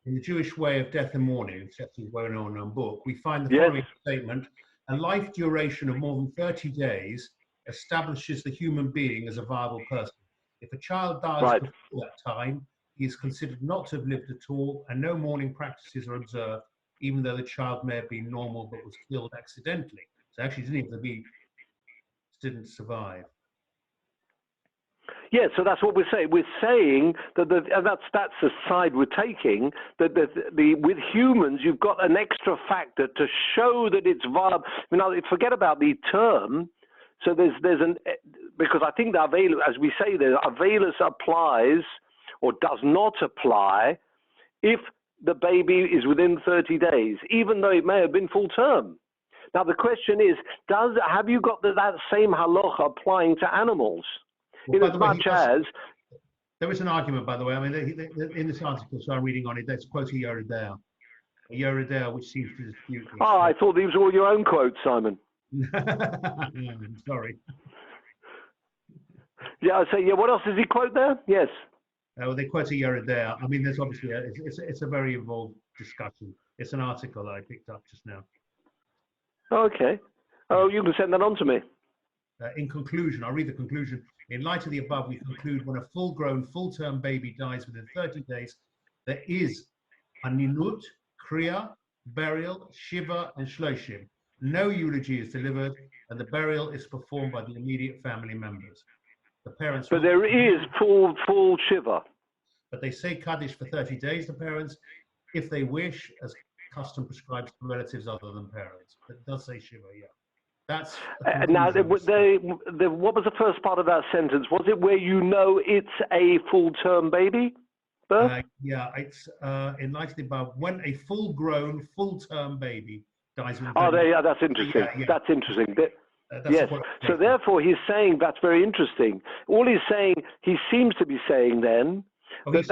in the Jewish way of death and mourning, except his well-known book, we find the following statement: a life duration of more than 30 days establishes the human being as a viable person. If a child dies before that time, he is considered not to have lived at all, and no mourning practices are observed, even though the child may have been normal but was killed accidentally. So actually, didn't survive. Yeah, so that's what we're saying. We're saying that that's the side we're taking. That with humans, you've got an extra factor to show that it's viable. Forget about the term. So because I think the avelus, as we say there, avelus applies or does not apply if the baby is within 30 days, even though it may have been full term. Now the question is, have you got that same halacha applying to animals? Well, in as much as there is an argument, by the way. In this article, so I'm reading on it, that's quoting Yeridea, which seems to dispute this. Oh, I thought these were all your own quotes, Simon. I'm sorry. Yeah, I say. Yeah, what else does he quote there? Yes. They quote a Yeridea. There's obviously it's a very involved discussion. It's an article that I picked up just now. Okay. Oh, you can send that on to me. In conclusion, I'll read the conclusion. In light of the above, we conclude when a full-grown, full-term baby dies within 30 days, there is a ninut, kriya, burial, shiva, and shloshim. No eulogy is delivered, and the burial is performed by the immediate family members. The parents. But there is full shiva. But they say kaddish for 30 days. The parents, if they wish, as custom prescribes to relatives other than parents. But it does say shiva, yeah. That's now, what was the first part of that sentence? Was it where it's a full-term baby birth? It's in light of the above, when a full-grown, full-term baby dies. That's interesting. Yeah. That's interesting. Yes. So therefore, he's saying that's very interesting. All he's saying, he seems to be saying then. His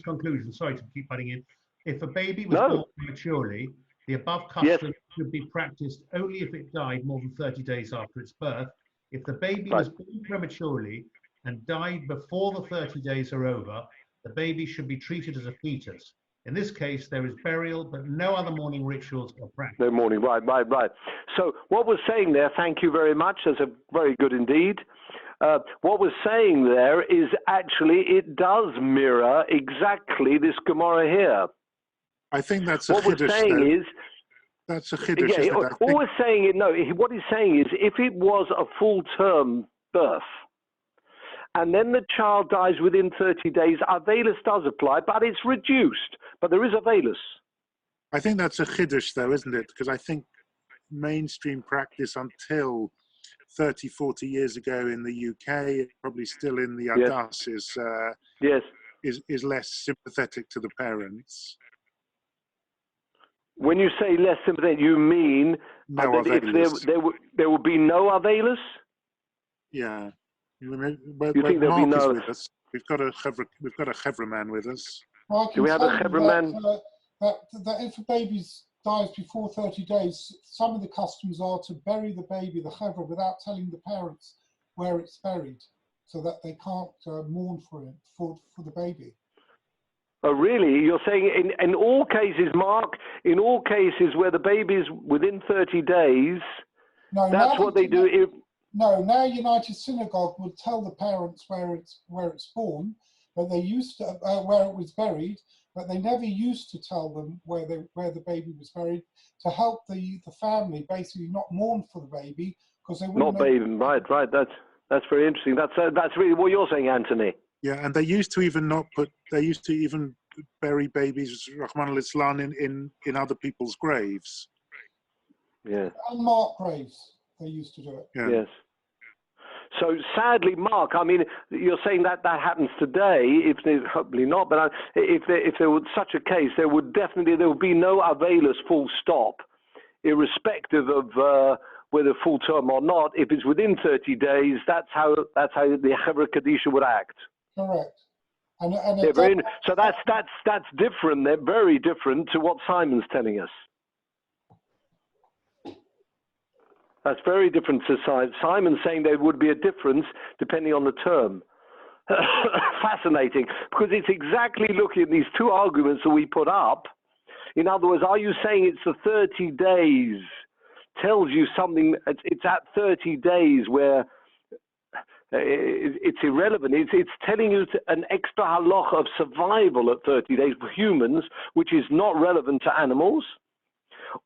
conclusion. Sorry to keep cutting in. If a baby was born prematurely, the above custom should be practiced only if it died more than 30 days after its birth. If the baby was born prematurely and died before the 30 days are over, the baby should be treated as a fetus. In this case, there is burial, but no other mourning rituals are practiced. No mourning, right. So what we're saying there, thank you very much, that's a very good indeed. What we're saying there is actually it does mirror exactly this Gemara here. I think that's a what chiddush. We're saying is that's a chiddush. Yeah, what he's saying is if it was a full-term birth and then the child dies within 30 days, avelus does apply, but it's reduced. But there is avelus. I think that's a chiddush, though, isn't it? Because I think mainstream practice until 30, 40 years ago in the UK, probably still in the Adas, is less sympathetic to the parents. When you say less sympathetic, you mean if there would be no avelus? Yeah. You think there'll be no? With us. We've got a chevra man with us. Well, I Do can we have a tell you Hebrew man? that if a baby dies before 30 days, some of the customs are to bury the baby, the chevra, without telling the parents where it's buried, so that they can't mourn for it, for the baby. Oh, really? You're saying in all cases, Mark, in all cases where the baby's within 30 days, No, that's what they do. No, now United Synagogue would tell the parents where it's born, but they used to where it was buried, but they never used to tell them where the baby was buried, to help the family basically not mourn for the baby, because they wouldn't Not baby, right. That's very interesting. That's really what you're saying, Anthony. Yeah, and they used to even bury babies, Rahman al-Islam, in other people's graves. Yeah. unmarked graves. They used to do it. Yeah. Yes. So sadly, Mark, I mean, you're saying that happens today. If hopefully not, but if there was such a case, there would be no availers, full stop, irrespective of whether full term or not. If it's within 30 days, that's how the Chevra Kadisha would act. Correct. And so that's different. They're very different to what Simon's telling us. That's very different to Simon saying there would be a difference depending on the term. Fascinating, because it's exactly looking at these two arguments that we put up. In other words, are you saying it's the 30 days tells you something? It's at 30 days where it's irrelevant. It's telling you an extra halacha of survival at 30 days for humans, which is not relevant to animals.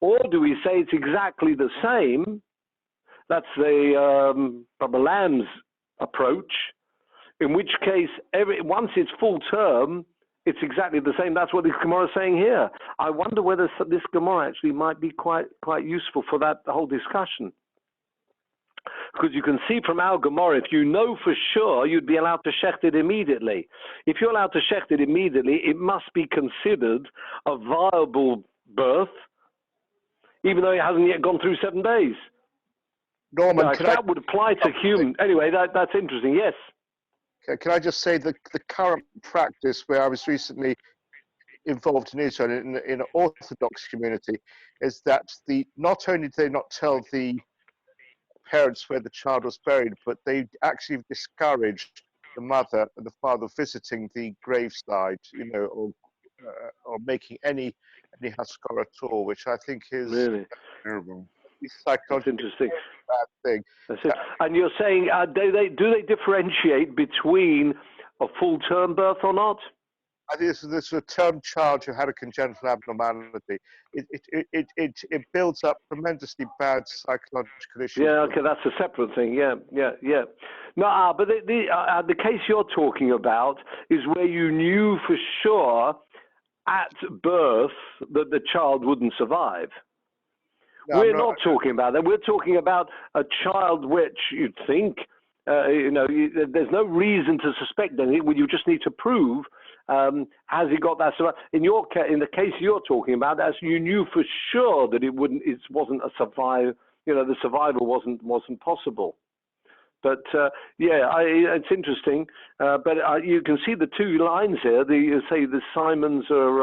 Or do we say it's exactly the same? That's the Lamb's approach, in which case, once it's full term, it's exactly the same. That's what this Gemara is saying here. I wonder whether this Gemara actually might be quite useful for that whole discussion. Because you can see from our Gemara, if you know for sure, you'd be allowed to shecht it immediately. If you're allowed to shecht it immediately, it must be considered a viable birth, even though it hasn't yet gone through 7 days. Norman, that would apply to human. Anyway, that's interesting. Yes. Can I just say that the current practice where I was recently involved in Israel in an Orthodox community is that not only do they not tell the parents where the child was buried, but they actually discouraged the mother and the father visiting the graveside, or making any haskara at all, which I think is really terrible. That's interesting. Bad thing. And you're saying, do they differentiate between a full term birth or not? I think this is a term child who had a congenital abnormality. It builds up tremendously bad psychological issues. Yeah, okay, that's a separate thing. Yeah. No, but the case you're talking about is where you knew for sure at birth that the child wouldn't survive. No, we're not talking about that. We're talking about a child which you'd think, there's no reason to suspect anything. You just need to prove, has he got that? In the case you're talking about, as you knew for sure that it wasn't a survival. The survival wasn't possible. But it's interesting. But you can see the two lines here. The Simons or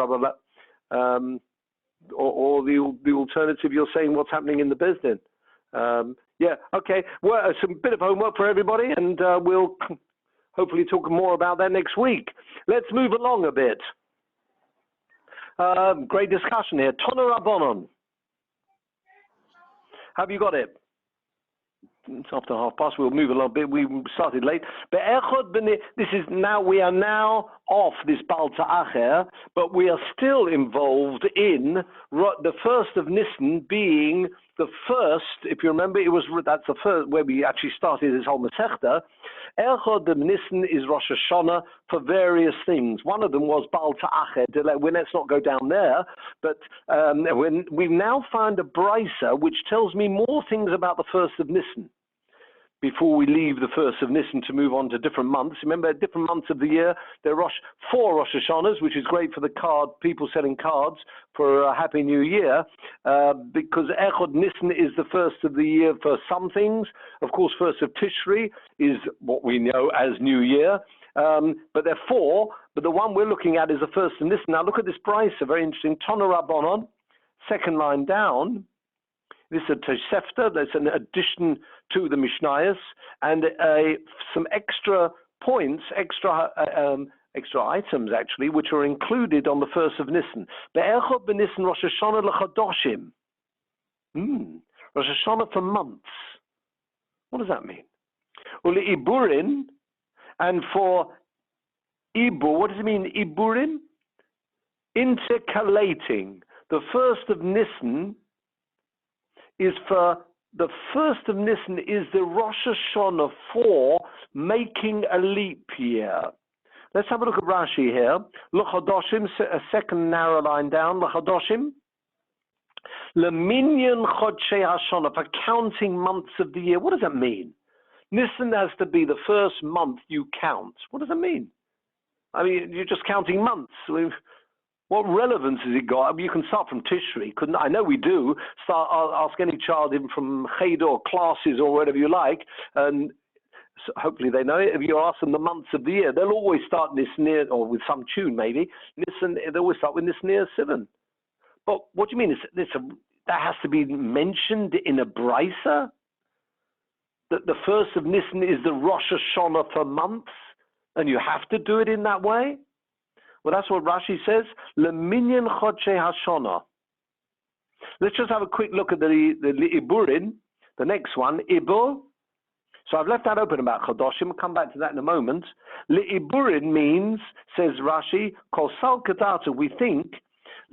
or the alternative, you're saying what's happening in the business. Okay. Well, some bit of homework for everybody, and we'll hopefully talk more about that next week. Let's move along a bit. Great discussion here. Tona Rabbanon. Have you got it? It's after past. We'll move along a bit. We started late. But we are now off this Baal Ta'acher, but we are still involved in the first of Nisan being the first. If you remember, that's the first where we actually started this whole Masechta. Echad Nisan is Rosh Hashanah for various things. One of them was Baal Ta'acher. Let's not go down there. But when we've now found a brisa which tells me more things about the first of Nisan. Before we leave the first of Nisan to move on to different months. Remember, different months of the year, there are 4 Rosh Hashanahs, which is great for the people selling cards for a Happy New Year, because Echad Nisan is the first of the year for some things. Of course, first of Tishri is what we know as New Year, but they're 4. But the one we're looking at is the first of Nisan. Now look at this brisa, very interesting. Tana Rabbanon, second line down. This is a Tosefta. There's an addition to the Mishnayos and some extra points, extra items actually, which are included on the first of Nisan. Be'echad b'Nisan Rosh Hashanah l'chadoshim. Rosh Hashanah for months. What does that mean? Uli Iburin, and for Ibur, what does it mean? Iburin? Intercalating. The first of Nisan is for the first of Nisan is the Rosh Hashanah for making a leap year. Let's have a look at Rashi here. L'chadoshim, a second narrow line down. L'chadoshim. L'minyan chodshei hashana, for counting months of the year. What does that mean? Nisan has to be the first month you count. What does that mean? I mean, you're just counting months. What relevance has it got? I mean, you can start from Tishri. I know we do. Ask any child in from Cheder or classes or whatever you like, and so hopefully they know it. If you ask them the months of the year, they'll always start Nisan, or with some tune maybe. Nisan, they always start with Nisan Sivan. But what do you mean? That has to be mentioned in a brisa? That the first of Nisan is the Rosh Hashanah for months, and you have to do it in that way? Well, that's what Rashi says. Leminyan chodshei hashana. Let's just have a quick look at the Iburin, the next one, Ibur. So I've left that open about Chodoshim. We'll come back to that in a moment. Iburin means, says Rashi, Kol sal kadata, we think,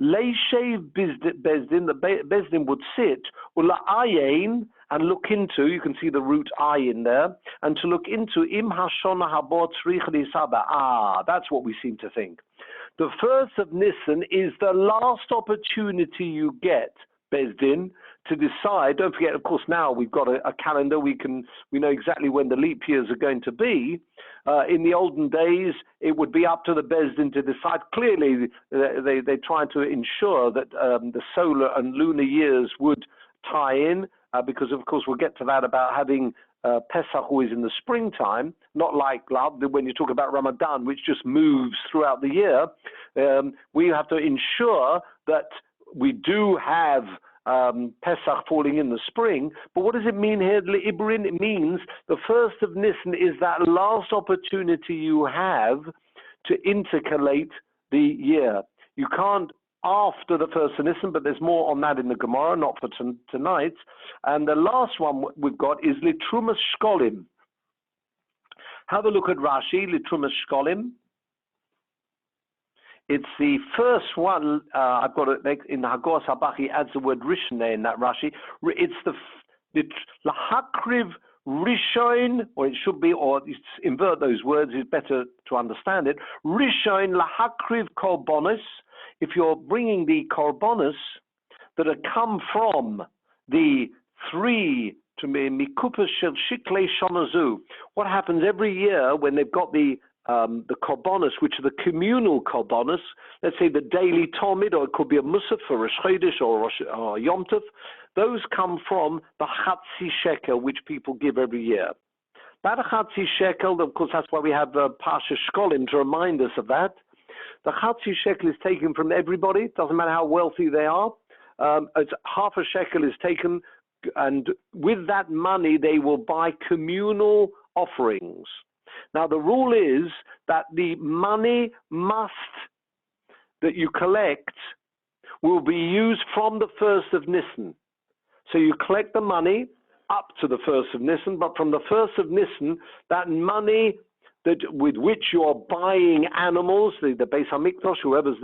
Leishev Bezdin, the Bezdin would sit, Ula ayin, and look into, you can see the root I in there, and to look into Im Hashona Habot Tzrich Saba. That's what we seem to think. The first of Nisan is the last opportunity you get, Bezdin, to decide. Don't forget, of course, now we've got a calendar. We know exactly when the leap years are going to be. In the olden days, it would be up to the Bezdin to decide. Clearly, they try to ensure that the solar and lunar years would tie in, because, of course, we'll get to that about having Pesach always in the springtime, not like when you talk about Ramadan, which just moves throughout the year. We have to ensure that we do have Pesach falling in the spring. But what does it mean here, Ibrin? It means the first of Nisan is that last opportunity you have to intercalate the year. You can't after the first of Nisan, but there's more on that in the Gemara, not for tonight. And the last one we've got is Litrumas Shkolim. Have a look at Rashi, Litrumas Shkolim. It's the first one. I've got it in the Hagos Habach. He adds the word Rishon there in that Rashi. It's the Lahakriv Rishon, or it should be, or invert those words. It's better to understand it. Rishon Lahakriv Korbonos. If you're bringing the Korbonos that have come from the 3 to Mikupas Shel Shiklei Shonazu, what happens every year when they've got the korbanos, which are the communal korbanos, let's say the daily Talmud, or it could be a Musaf for Rosh Chodesh or Yom Tov, those come from the Chatzi Shekel, which people give every year. That Chatzi Shekel, of course, that's why we have Parsha Shkolim to remind us of that. The Chatzi Shekel is taken from everybody, doesn't matter how wealthy they are. It's half a shekel is taken, and with that money, they will buy communal offerings. Now, the rule is that the money that you collect will be used from the first of Nisan. So you collect the money up to the first of Nisan, but from the first of Nisan, that money with which you're buying animals, the Beis HaMikdash, whoever's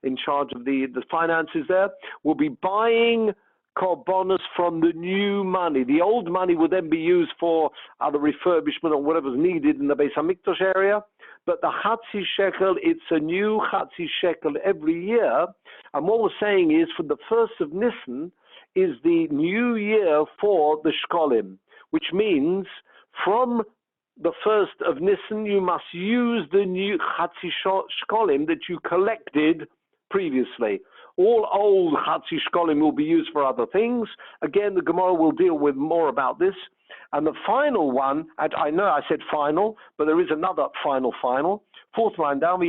in charge of the finances there, will be buying korbanos from the new money. The old money would then be used for other refurbishment or whatever's needed in the Beis HaMikdash area. But the Chatzi Shekel, it's a new Chatzi Shekel every year. And what we're saying is, for the first of Nisan is the new year for the Shkolim, which means from the first of Nisan, you must use the new Chatzi Shkolim that you collected previously. All old Chatzi Shkolim will be used for other things. Again, the Gemara will deal with more about this. And the final one, and I know I said final, but there is another final. Fourth line down,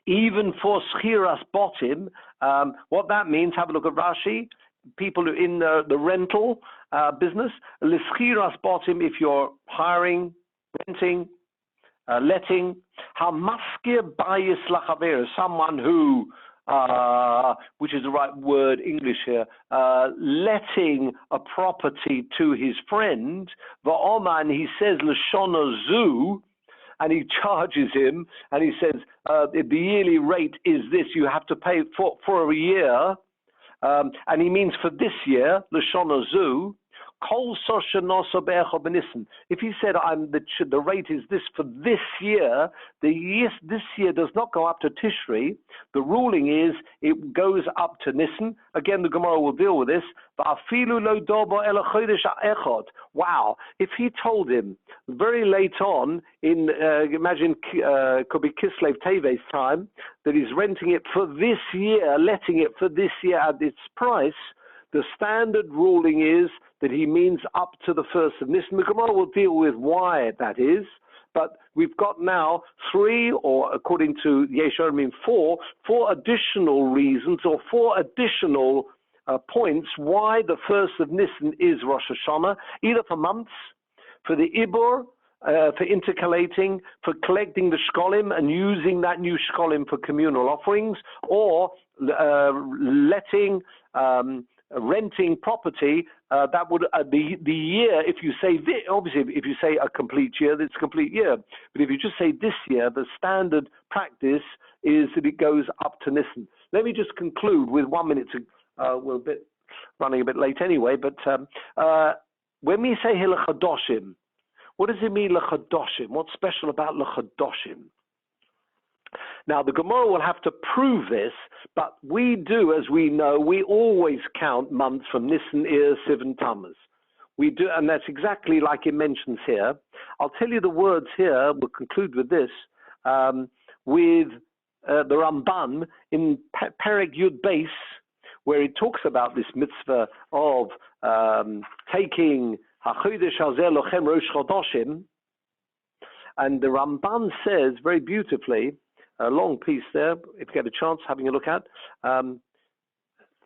even for Schiras Botim, what that means, have a look at Rashi, people who in the rental business, Schiras Botim, if you're hiring, renting, letting, Hamaskir Bayis Lachaver, someone who, which is the right word English here, letting a property to his friend, Va'oman, he says Lashona Zu, and he charges him, and he says, the yearly rate is this, you have to pay for a year, and he means for this year, Lashona Zu, if he said the rate is this for this year, this year does not go up to Tishri. The ruling is it goes up to Nisan. Again, the Gemara will deal with this. Wow! If he told him very late on in imagine could be Kislev Teve's time that he's renting it for this year, letting it for this year at its price. The standard ruling is that he means up to the first of Nisan. The Gemara will deal with why that is, but we've got now three, or according to Yeshua, four additional reasons or four additional points why the first of Nisan is Rosh Hashanah, either for months, for the Ibur, for intercalating, for collecting the shkolim and using that new shkolim for communal offerings, or letting, renting property. That would the year. If you say obviously, if you say a complete year, it's a complete year. But if you just say this year, the standard practice is that it goes up to Nisan. Let me just conclude with 1 minute. We're running a bit late anyway. But when we say Lechadoshim, what does it mean Lechadoshim? What's special about Lechadoshim? Now, the Gemara will have to prove this, but we do, as we know, we always count months from Nisan, Iyar, Siv, and Tammuz. We do, and that's exactly like it mentions here. I'll tell you the words here, we'll conclude with this, with the Ramban in Perek Yud Beis, where he talks about this mitzvah of taking HaChodesh Hazeh Lochem Rosh Chodoshim, and the Ramban says very beautifully, a long piece there, if you get a chance, having a look at.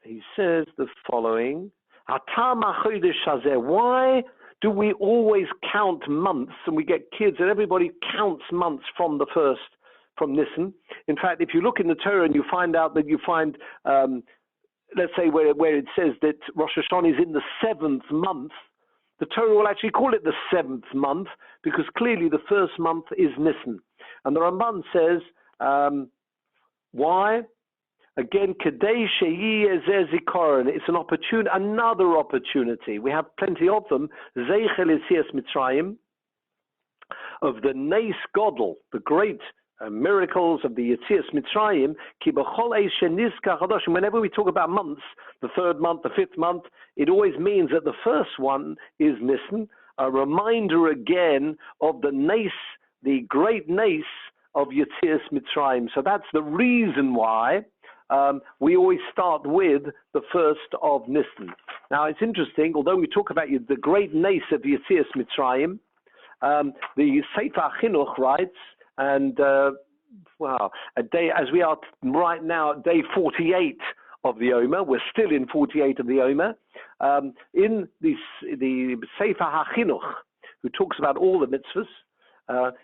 He says the following: why do we always count months, and we get kids, and everybody counts months from the first, from Nisan? In fact, if you look in the Torah and you find out that you find, let's say where it says that Rosh Hashanah is in the 7th month, the Torah will actually call it the 7th month, because clearly the first month is Nisan. And the Ramban says, why? Again, Kadei Sheyi Zikaron. It's an opportunity, another opportunity. We have plenty of them. Zeichel Yetzias Mitzrayim, of the Neis Godel, the great miracles of the Yetzias Mitzrayim. Ki b'chol eish shenizkar chadoshim. Whenever we talk about months, the 3rd month, the 5th month, it always means that the first one is Nisan. A reminder again of the Neis, the great Neis of Yetzias Mitzrayim. So that's the reason why we always start with the 1st of Nisan. Now it's interesting, although we talk about the great Neis of Yetzias Mitzrayim, the Sefer Chinuch writes, and wow, a day, as we are right now at day 48 of the Omer, we're still in 48 of the Omer, in the Sefer HaChinuch, who talks about all the mitzvahs.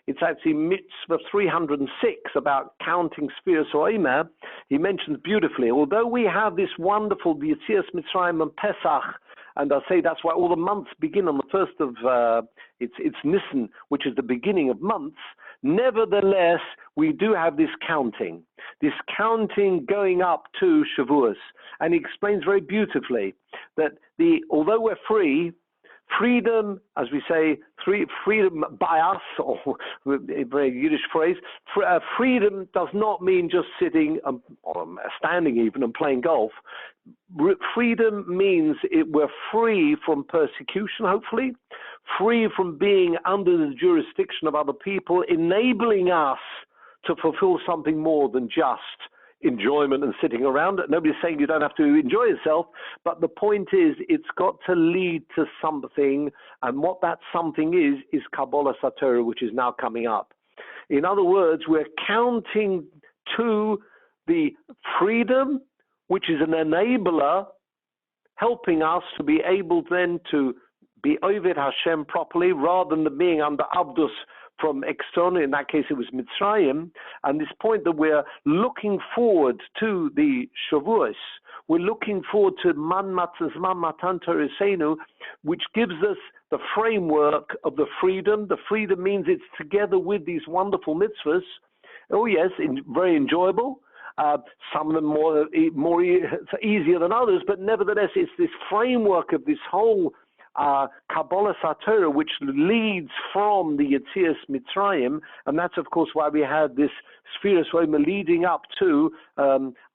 It's actually mitzvah 306 about counting spheres or Omer. He mentions beautifully, although we have this wonderful Yetzias Mitzrayim and Pesach, and I'll say that's why all the months begin on the 1st of, it's Nisan, which is the beginning of months. Nevertheless, we do have this counting going up to Shavuos. And he explains very beautifully that although we're free, freedom, as we say, freedom by us, or a very Yiddish phrase, freedom does not mean just sitting, or standing even, and playing golf. Freedom means we're free from persecution, hopefully, free from being under the jurisdiction of other people, enabling us to fulfill something more than just enjoyment and sitting around. Nobody's saying you don't have to enjoy yourself, but the point is it's got to lead to something, and what that something is Kabbalah Satorah, which is now coming up. In other words, we're counting to the freedom, which is an enabler, helping us to be able then to be Oved Hashem properly, rather than being under Abdus from external. In that case, it was Mitzrayim. And this point that we're looking forward to the Shavuos, we're looking forward to Man Matan Torah Seinu, which gives us the framework of the freedom. The freedom means it's together with these wonderful mitzvahs. Oh yes, very enjoyable. Some of them more easier than others, but nevertheless, it's this framework of this whole Kabbalah Satorah, which leads from the Yetzias Mitzrayim, and that's of course why we had this Sfiras Omer leading up to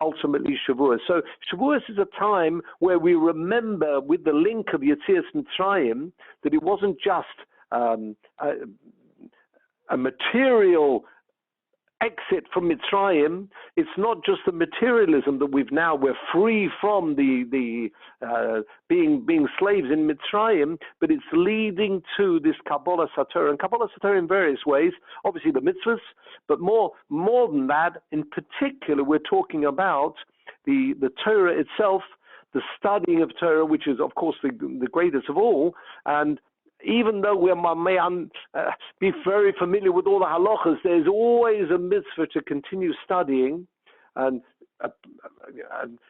ultimately Shavuos. So Shavuos is a time where we remember, with the link of Yetzias Mitzrayim, that it wasn't just a material exit from Mitzrayim. It's not just the materialism that we're free from the being slaves in Mitzrayim, but it's leading to this Kabbalah Satorah. And Kabbalah Satorah in various ways, obviously the mitzvahs, but more than that, in particular, we're talking about the Torah itself, the studying of Torah, which is of course the greatest of all. And even though we may be very familiar with all the halachas, there's always a mitzvah to continue studying and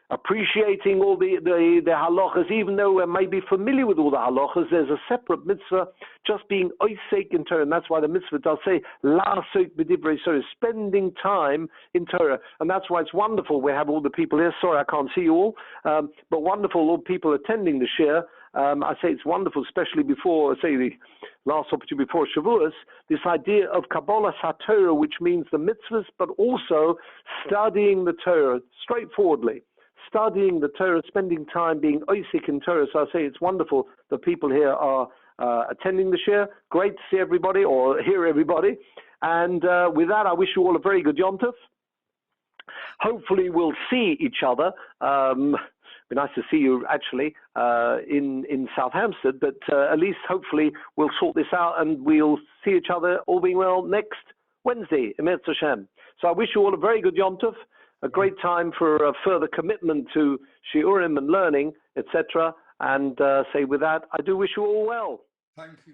appreciating all the halachas. Even though we may be familiar with all the halachas, there's a separate mitzvah just being oisek in Torah. And that's why the mitzvah does say la'asok b'divrei Torah, spending time in Torah. And that's why it's wonderful we have all the people here. Sorry, I can't see you all, but wonderful all people attending the shiur. I say it's wonderful, especially before, say, the last opportunity before Shavuos, this idea of Kabbalah Satorah, which means the mitzvahs, but also studying the Torah straightforwardly, studying the Torah, spending time being oisik in Torah. So I say it's wonderful that people here are attending the shiur. Great to see everybody or hear everybody. And with that, I wish you all a very good Yom Tov. Hopefully we'll see each other. Be nice to see you actually in South Hampstead, but at least hopefully we'll sort this out and we'll see each other, all being well, next Wednesday, Emet Hashem. So I wish you all a very good Yom Tov, a great time for further commitment to shiurim and learning, etc. And say with that, I do wish you all well. Thank you.